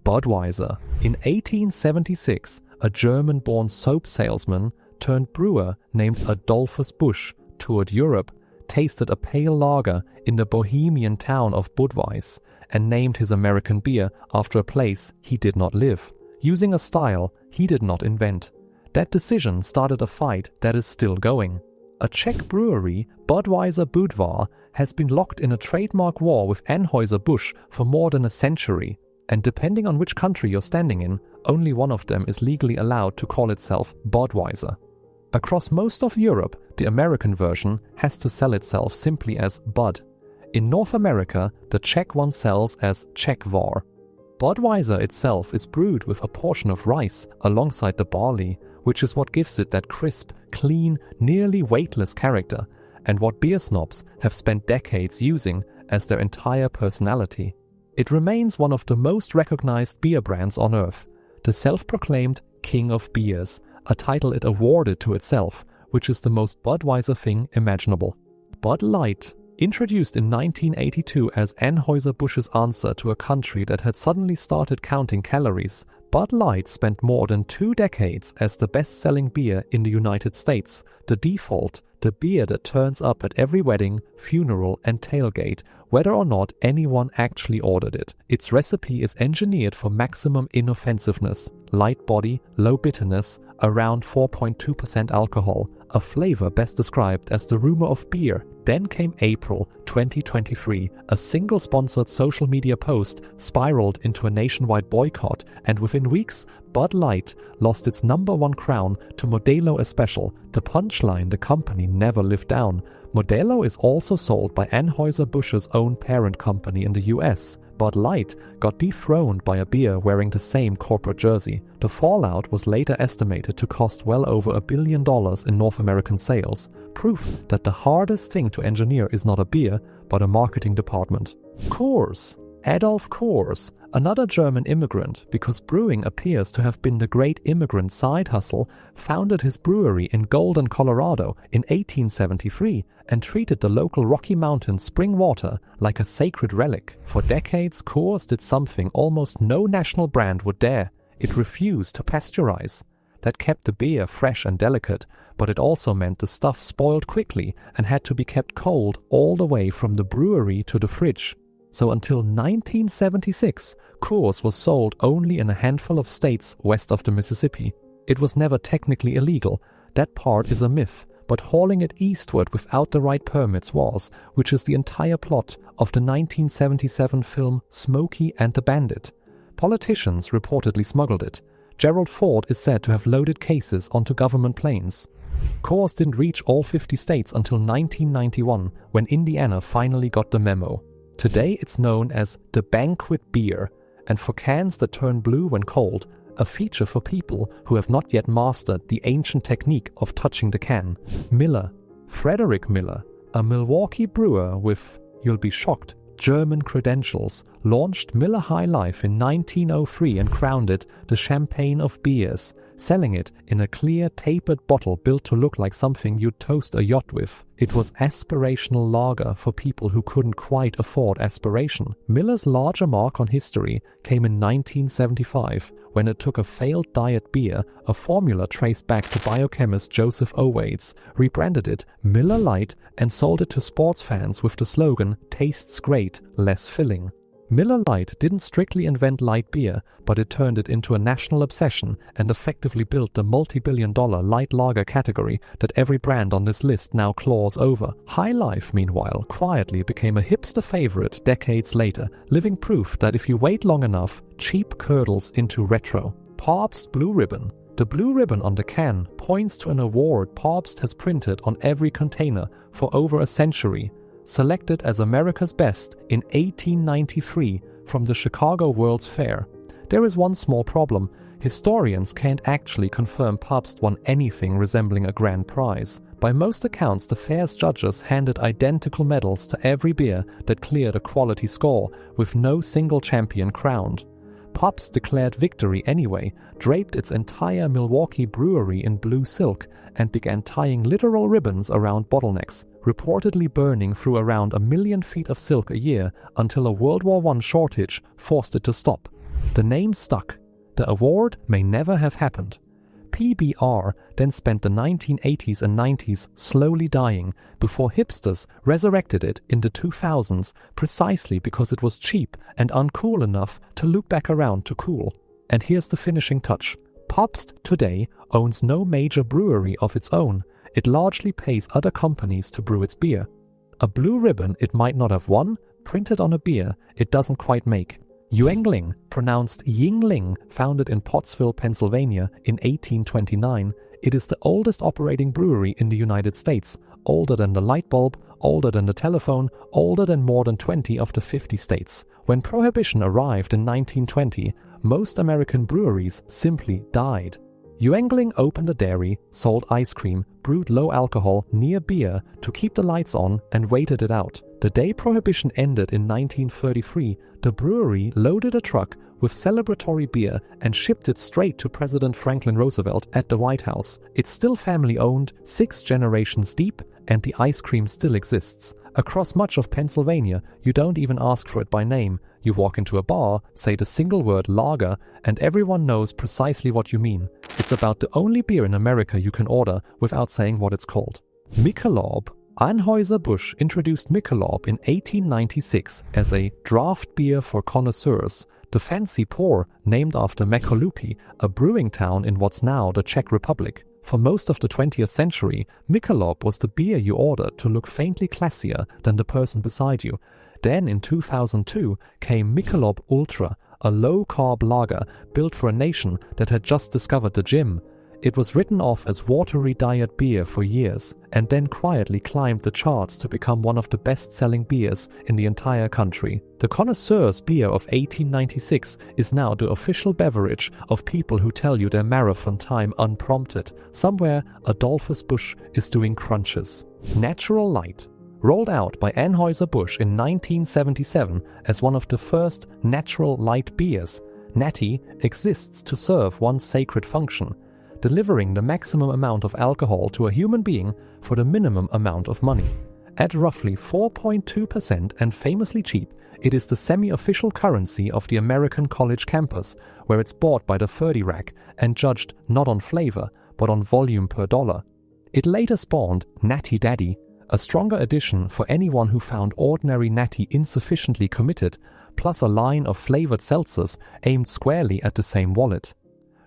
Budweiser. In 1876, a German-born soap salesman turned brewer named Adolphus Busch toured Europe, tasted a pale lager in the bohemian town of Budweis, and named his American beer after a place he did not live, using a style he did not invent. That decision started a fight that is still going. A Czech brewery, Budweiser Budvar, has been locked in a trademark war with Anheuser-Busch for more than a century, and depending on which country you're standing in, only one of them is legally allowed to call itself Budweiser. Across most of Europe, the American version has to sell itself simply as Bud. In North America, the Czech one sells as Czechvar. Budweiser itself is brewed with a portion of rice alongside the barley, which is what gives it that crisp, clean, nearly weightless character, and what beer snobs have spent decades using as their entire personality. It remains one of the most recognized beer brands on earth, the self-proclaimed King of Beers, a title it awarded to itself, which is the most Budweiser thing imaginable. Bud Light, introduced in 1982 as Anheuser-Busch's answer to a country that had suddenly started counting calories, Bud Light spent more than 2 decades as the best-selling beer in the United States, the default, the beer that turns up at every wedding, funeral and tailgate, whether or not anyone actually ordered it. Its recipe is engineered for maximum inoffensiveness, light body, low bitterness, around 4.2% alcohol, a flavor best described as the rumor of beer. Then came April 2023, a single sponsored social media post spiraled into a nationwide boycott, and within weeks, Bud Light lost its #1 crown to Modelo Especial, the punchline the company never lived down. Modelo is also sold by Anheuser-Busch's own parent company in the US. Bud Light got dethroned by a beer wearing the same corporate jersey. The fallout was later estimated to cost well over $1 billion in North American sales, proof that the hardest thing to engineer is not a beer, but a marketing department. Coors. Adolf Coors, another German immigrant, because brewing appears to have been the great immigrant side hustle, founded his brewery in Golden, Colorado in 1873 and treated the local Rocky Mountain spring water like a sacred relic. For decades, Coors did something almost no national brand would dare. It refused to pasteurize. That kept the beer fresh and delicate, but it also meant the stuff spoiled quickly and had to be kept cold all the way from the brewery to the fridge. So until 1976, Coors was sold only in a handful of states west of the Mississippi. It was never technically illegal, that part is a myth, but hauling it eastward without the right permits was, which is the entire plot of the 1977 film Smokey and the Bandit. Politicians reportedly smuggled it. Gerald Ford is said to have loaded cases onto government planes. Coors didn't reach all 50 states until 1991, when Indiana finally got the memo. Today it's known as the banquet beer, and for cans that turn blue when cold, a feature for people who have not yet mastered the ancient technique of touching the can. Miller. Frederick Miller, a Milwaukee brewer with, you'll be shocked, German credentials, launched Miller High Life in 1903 and crowned it the champagne of beers, selling it in a clear tapered bottle built to look like something you'd toast a yacht with. It was aspirational lager for people who couldn't quite afford aspiration. Miller's larger mark on history came in 1975, when it took a failed diet beer, a formula traced back to biochemist Joseph Owaits, rebranded it Miller Lite and sold it to sports fans with the slogan, "Tastes great, less filling." Miller Lite didn't strictly invent light beer, but it turned it into a national obsession and effectively built the multi-billion-dollar light lager category that every brand on this list now claws over. High Life, meanwhile, quietly became a hipster favorite decades later, living proof that if you wait long enough, cheap curdles into retro. Pabst Blue Ribbon. The blue ribbon on the can points to an award Pabst has printed on every container for over a century, selected as America's best in 1893 from the Chicago World's Fair. There is one small problem. Historians can't actually confirm Pabst won anything resembling a grand prize. By most accounts, the fair's judges handed identical medals to every beer that cleared a quality score, with no single champion crowned. Pabst declared victory anyway, draped its entire Milwaukee brewery in blue silk, and began tying literal ribbons around bottlenecks, reportedly burning through around 1 million feet of silk a year until a World War I shortage forced it to stop. The name stuck. The award may never have happened. PBR then spent the 1980s and 90s slowly dying before hipsters resurrected it in the 2000s precisely because it was cheap and uncool enough to loop back around to cool. And here's the finishing touch. Pabst today owns no major brewery of its own. It largely pays other companies to brew its beer. A blue ribbon it might not have won, printed on a beer it doesn't quite make. Yuengling, pronounced Yuengling, founded in Pottsville, Pennsylvania in 1829, it is the oldest operating brewery in the United States, older than the light bulb, older than the telephone, older than more than 20 of the 50 states. When Prohibition arrived in 1920, most American breweries simply died. Yuengling opened a dairy, sold ice cream, brewed low alcohol near beer to keep the lights on, and waited it out. The day Prohibition ended in 1933, the brewery loaded a truck with celebratory beer and shipped it straight to President Franklin Roosevelt at the White House. It's still family-owned, 6 generations deep, and the ice cream still exists. Across much of Pennsylvania, you don't even ask for it by name. You walk into a bar, say the single word lager, and everyone knows precisely what you mean. It's about the only beer in America you can order without saying what it's called. Michelob. Anheuser-Busch introduced Michelob in 1896 as a draft beer for connoisseurs. The fancy pour, named after Michelob, a brewing town in what's now the Czech Republic. For most of the 20th century, Michelob was the beer you ordered to look faintly classier than the person beside you. Then in 2002 came Michelob Ultra, a low-carb lager built for a nation that had just discovered the gym. It was written off as watery diet beer for years, and then quietly climbed the charts to become one of the best-selling beers in the entire country. The connoisseur's beer of 1896 is now the official beverage of people who tell you their marathon time unprompted. Somewhere, Adolphus Busch is doing crunches. Natural Light. Rolled out by Anheuser-Busch in 1977 as one of the first natural light beers, Natty exists to serve one sacred function: delivering the maximum amount of alcohol to a human being for the minimum amount of money. At roughly 4.2% and famously cheap, it is the semi-official currency of the American college campus, where it's bought by the 30 rack and judged not on flavor, but on volume per dollar. It later spawned Natty Daddy, a stronger addition for anyone who found ordinary Natty insufficiently committed, plus a line of flavored seltzers aimed squarely at the same wallet.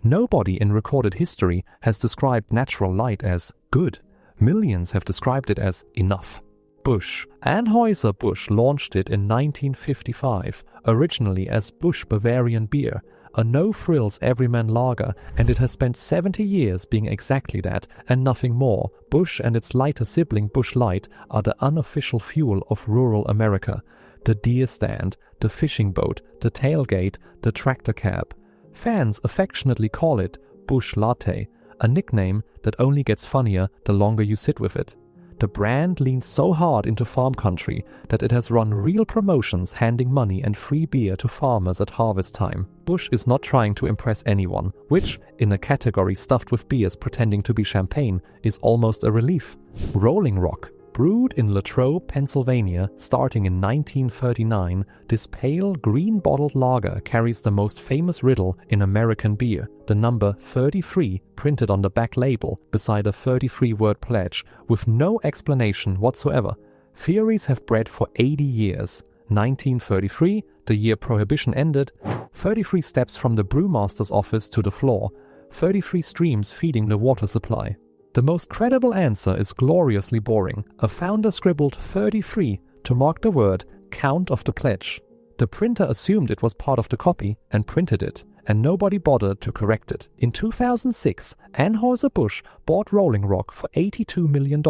Nobody in recorded history has described Natural Light as good. Millions have described it as enough. Busch. Anheuser-Busch launched it in 1955, originally as Busch Bavarian Beer, a no-frills everyman lager, and it has spent 70 years being exactly that and nothing more. Busch and its lighter sibling Busch Light are the unofficial fuel of rural America. The deer stand, the fishing boat, the tailgate, the tractor cab. Fans affectionately call it Busch Latte, a nickname that only gets funnier the longer you sit with it. The brand leans so hard into farm country that it has run real promotions handing money and free beer to farmers at harvest time. Busch is not trying to impress anyone, which, in a category stuffed with beers pretending to be champagne, is almost a relief. Rolling Rock. Brewed in Latrobe, Pennsylvania, starting in 1939, this pale, green-bottled lager carries the most famous riddle in American beer, the number 33 printed on the back label beside a 33-word pledge, with no explanation whatsoever. Theories have bred for 80 years. 1933, the year Prohibition ended, 33 steps from the brewmaster's office to the floor, 33 streams feeding the water supply. The most credible answer is gloriously boring. A founder scribbled 33 to mark the word count of the pledge. The printer assumed it was part of the copy and printed it, and nobody bothered to correct it. In 2006, Anheuser-Busch bought Rolling Rock for $82 million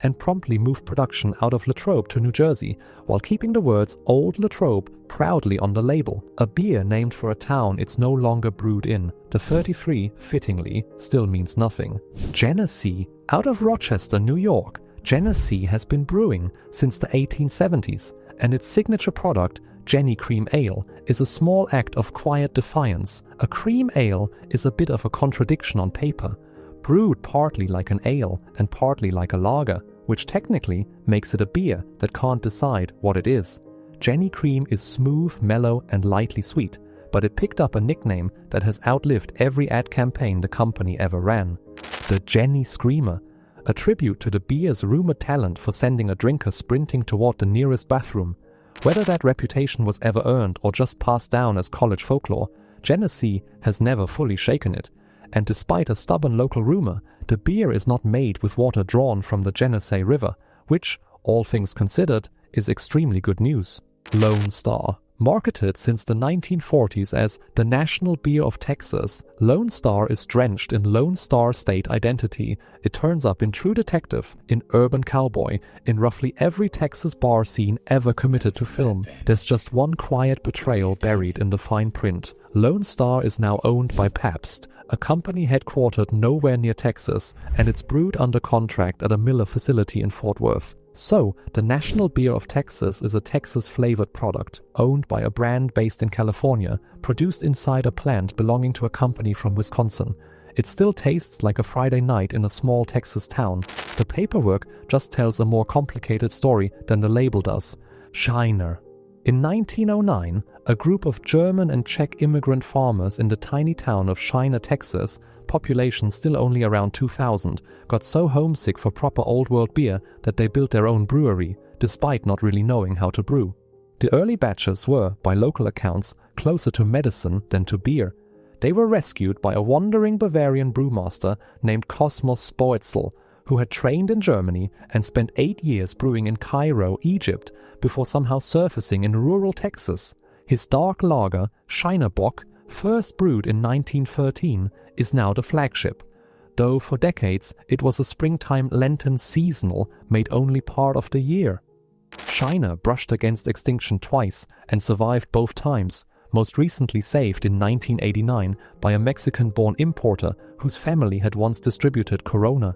and promptly moved production out of Latrobe to New Jersey, while keeping the words Old Latrobe proudly on the label. A beer named for a town it's no longer brewed in. The 33, fittingly, still means nothing. Genesee. Out of Rochester, New York, Genesee has been brewing since the 1870s, and its signature product, Jenny Cream Ale, is a small act of quiet defiance. A cream ale is a bit of a contradiction on paper, brewed partly like an ale and partly like a lager, which technically makes it a beer that can't decide what it is. Jenny Cream is smooth, mellow, and lightly sweet, but it picked up a nickname that has outlived every ad campaign the company ever ran. The Jenny Screamer, a tribute to the beer's rumored talent for sending a drinker sprinting toward the nearest bathroom. Whether that reputation was ever earned or just passed down as college folklore, Genesee has never fully shaken it. And despite a stubborn local rumor, the beer is not made with water drawn from the Genesee River, which, all things considered, is extremely good news. Lone Star. Marketed since the 1940s as the national beer of Texas, Lone Star is drenched in Lone Star State identity. It turns up in True Detective, in Urban Cowboy, in roughly every Texas bar scene ever committed to film. There's just one quiet betrayal buried in the fine print. Lone Star is now owned by Pabst, a company headquartered nowhere near Texas, and it's brewed under contract at a Miller facility in Fort Worth. So, the national beer of Texas is a Texas-flavored product, owned by a brand based in California, produced inside a plant belonging to a company from Wisconsin. It still tastes like a Friday night in a small Texas town. The paperwork just tells a more complicated story than the label does. Shiner. In 1909, a group of German and Czech immigrant farmers in the tiny town of Shiner, Texas, population still only around 2,000, got so homesick for proper old world beer that they built their own brewery, despite not really knowing how to brew. The early batches were, by local accounts, closer to medicine than to beer. They were rescued by a wandering Bavarian brewmaster named Kosmos Spoetzel, who had trained in Germany and spent 8 years brewing in Cairo, Egypt, before somehow surfacing in rural Texas. His dark lager, Shiner Bock, first brewed in 1913, is now the flagship, though for decades it was a springtime Lenten seasonal made only part of the year. Shiner brushed against extinction twice and survived both times, most recently saved in 1989 by a Mexican-born importer whose family had once distributed Corona.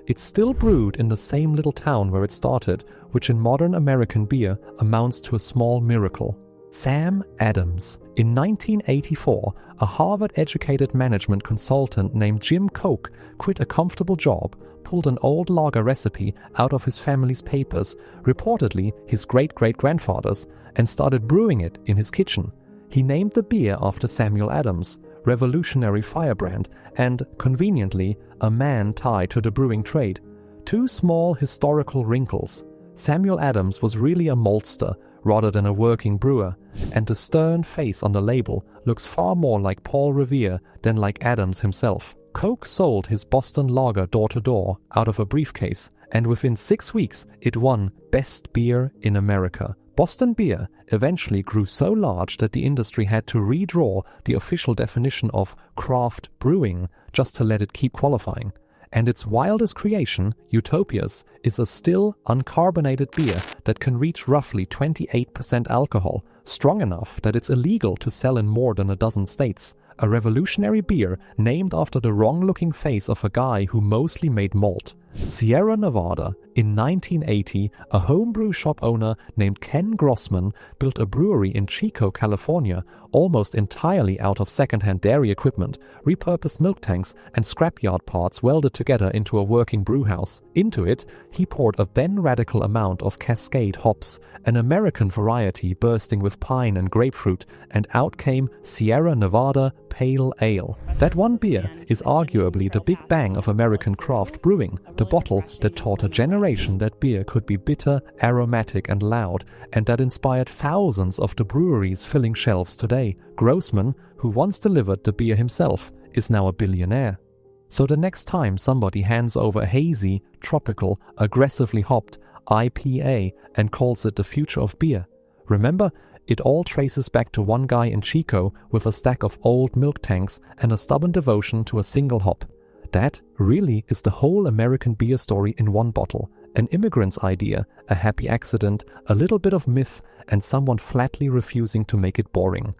It's still brewed in the same little town where it started, which in modern American beer amounts to a small miracle. Sam Adams. In 1984, a Harvard-educated management consultant named Jim Koch quit a comfortable job, pulled an old lager recipe out of his family's papers, reportedly his great-great-grandfather's, and started brewing it in his kitchen. He named the beer after Samuel Adams, revolutionary firebrand, and, conveniently, a man tied to the brewing trade. Two small historical wrinkles. Samuel Adams was really a maltster rather than a working brewer, and the stern face on the label looks far more like Paul Revere than like Adams himself. Koch sold his Boston lager door-to-door out of a briefcase, and within 6 weeks it won Best Beer in America. Boston beer eventually grew so large that the industry had to redraw the official definition of craft brewing just to let it keep qualifying. And its wildest creation, Utopias, is a still uncarbonated beer that can reach roughly 28% alcohol, strong enough that it's illegal to sell in more than a dozen states. A revolutionary beer named after the wrong-looking face of a guy who mostly made malt. Sierra Nevada. In 1980, a homebrew shop owner named Ken Grossman built a brewery in Chico, California, almost entirely out of second-hand dairy equipment, repurposed milk tanks, and scrapyard parts welded together into a working brewhouse. Into it, he poured a then radical amount of Cascade hops, an American variety bursting with pine and grapefruit, and out came Sierra Nevada Pale Ale. That one beer is arguably the big bang of American craft brewing, the bottle that taught a generation that beer could be bitter, aromatic, and loud, and that inspired thousands of the breweries filling shelves today. Grossman, who once delivered the beer himself, is now a billionaire. So the next time somebody hands over a hazy, tropical, aggressively hopped IPA and calls it the future of beer, remember, it all traces back to one guy in Chico with a stack of old milk tanks and a stubborn devotion to a single hop. That really is the whole American beer story in one bottle. An immigrant's idea, a happy accident, a little bit of myth, and someone flatly refusing to make it boring.